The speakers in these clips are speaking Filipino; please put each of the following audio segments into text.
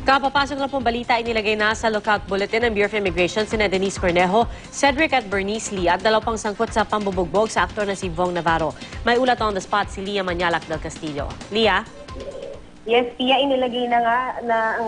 Kapapasok na pong balita, inilagay na sa lookout bulletin ng Bureau of Immigration sina Denise Cornejo, Cedric at Bernice Lee at dalaw pang sangkot sa pambubugbog sa aktor na si Vong Navarro. May ulat on the spot si Lia Manialac del Castillo. Lia? Yes, Pia, inilagay na nga ng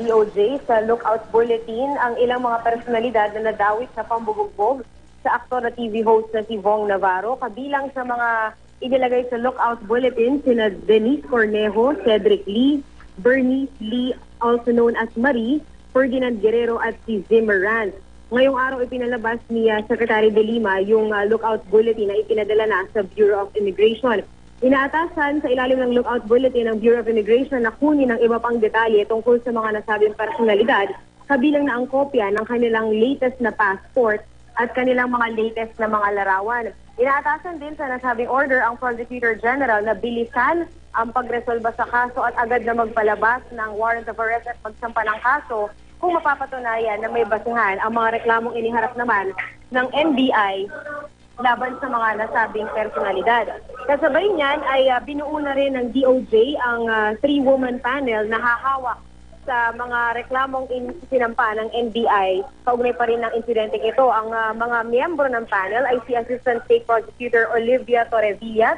DOJ sa lookout bulletin ang ilang mga personalidad na nadawit sa pambubugbog sa aktor na TV host na si Vong Navarro. Kabilang sa mga inilagay sa lookout bulletin sina Denise Cornejo, Cedric Lee, Bernice Lee, also known as Marie, Ferdinand Guerrero at si Zimmerman. Ngayong araw ipinalabas ni Secretary de Lima yung lookout bulletin na ipinadala na sa Bureau of Immigration. Inaatasan sa ilalim ng lookout bulletin ng Bureau of Immigration na kunin ng iba pang detalye tungkol sa mga nasabing personalidad, kabilang na ang kopya ng kanilang latest na passport at kanilang mga latest na mga larawan. Inaatasan din sa nasabing order ang Prosecutor General na bilisan ang pagresolba sa kaso at agad na magpalabas ng warrant of arrest at magsampa ng kaso kung mapapatunayan na may basehan ang mga reklamong iniharap naman ng NBI laban sa mga nasabing personalidad. Kasabay niyan ay binuo na rin ng DOJ ang three-woman panel na hahawak sa mga reklamong sinampa ng NBI. Kaugnay pa rin ng insidente ito. Ang mga miyembro ng panel ay si Assistant State Prosecutor Olivia Torrevillas,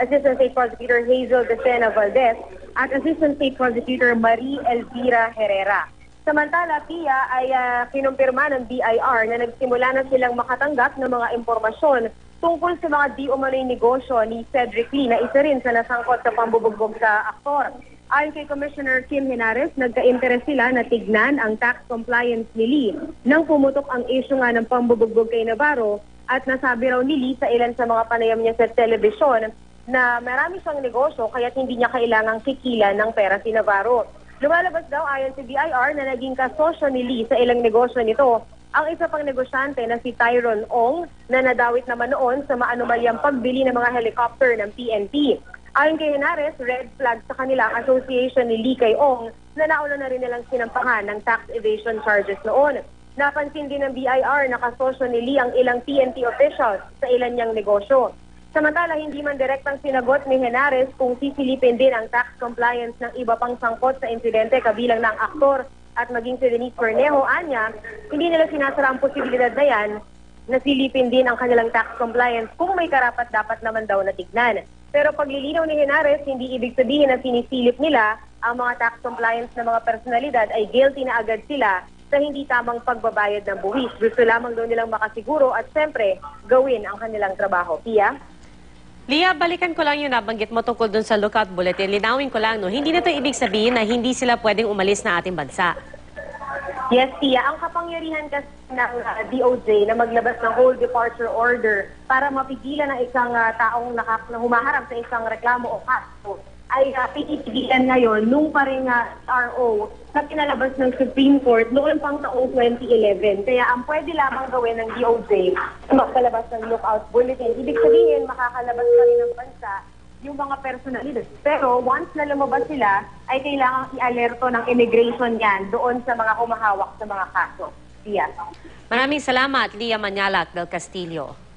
Assistant State Prosecutor Hazel De Sena Valdez, at Assistant State Prosecutor Marie Elvira Herrera. Samantala, Pia, ay kinumpirma ng BIR na nagsimula na silang makatanggap ng mga impormasyon tungkol sa mga di-umano'y negosyo ni Cedric Lee na isa rin sa nasangkot sa pambubugbog sa aktor. Ayon kay Commissioner Kim Henares, nagka-interes sila na tignan ang tax compliance ni Lee nang pumutok ang issue nga ng pambubugbog kay Navarro at nasabi raw ni Lee sa ilan sa mga panayam niya sa telebisyon na marami siyang negosyo kaya't hindi niya kailangang sikilan ng pera si Navarro. Lumalabas daw ayon sa BIR na naging kasosyo ni Lee sa ilang negosyo nito ang isa pang negosyante na si Tyrone Ong na nadawit naman noon sa maanumalyang pagbili ng mga helicopter ng PNP. Ayon kay Henares, red flag sa kanila ang association ni Lee kay Ong na nauna na rin nilang sinampahan ng tax evasion charges noon. Napansin din ng BIR na kasosyo ni Lee ang ilang PNP officials sa ilan niyang negosyo. Samantala, hindi man direktang sinagot ni Henares kung sisilipin din ang tax compliance ng iba pang sangkot sa insidente kabilang ng aktor at maging si Denise Cornejo. Anya, hindi nila sinasara ang posibilidad na yan na silipin din ang kanilang tax compliance kung may karapat-dapat naman daw na tignan. Pero paglilinaw ni Henares, hindi ibig sabihin na sinisilip nila ang mga tax compliance ng mga personalidad ay guilty na agad sila sa hindi tamang pagbabayad ng buwis. Gusto lamang daw nilang makasiguro at siyempre gawin ang kanilang trabaho. Pia? Lia, balikan ko lang yung nabanggit mo tungkol dun sa lookout bulletin. Linawin ko lang, no? Hindi na ito ibig sabihin na hindi sila pwedeng umalis na ating bansa. Yes, Tia. Ang kapangyarihan kasi ng DOJ na maglabas ng whole departure order para mapigilan ng isang taong na humaharap sa isang reklamo o kaso ay pinipigilan ngayon nung pa rin RO na pinalabas ng Supreme Court noon pang taong 2011. Kaya ang pwede lamang gawin ng DOJ na magpalabas ng lookout bulletin. Ibig sabihin, makakalabas pa rin ng bansa yung mga personalidad. Pero once na lumabas sila, ay kailangang i-alerto ng immigration yan doon sa mga humahawak sa mga kaso. Tia. Maraming salamat, Lia Manialac del Castillo.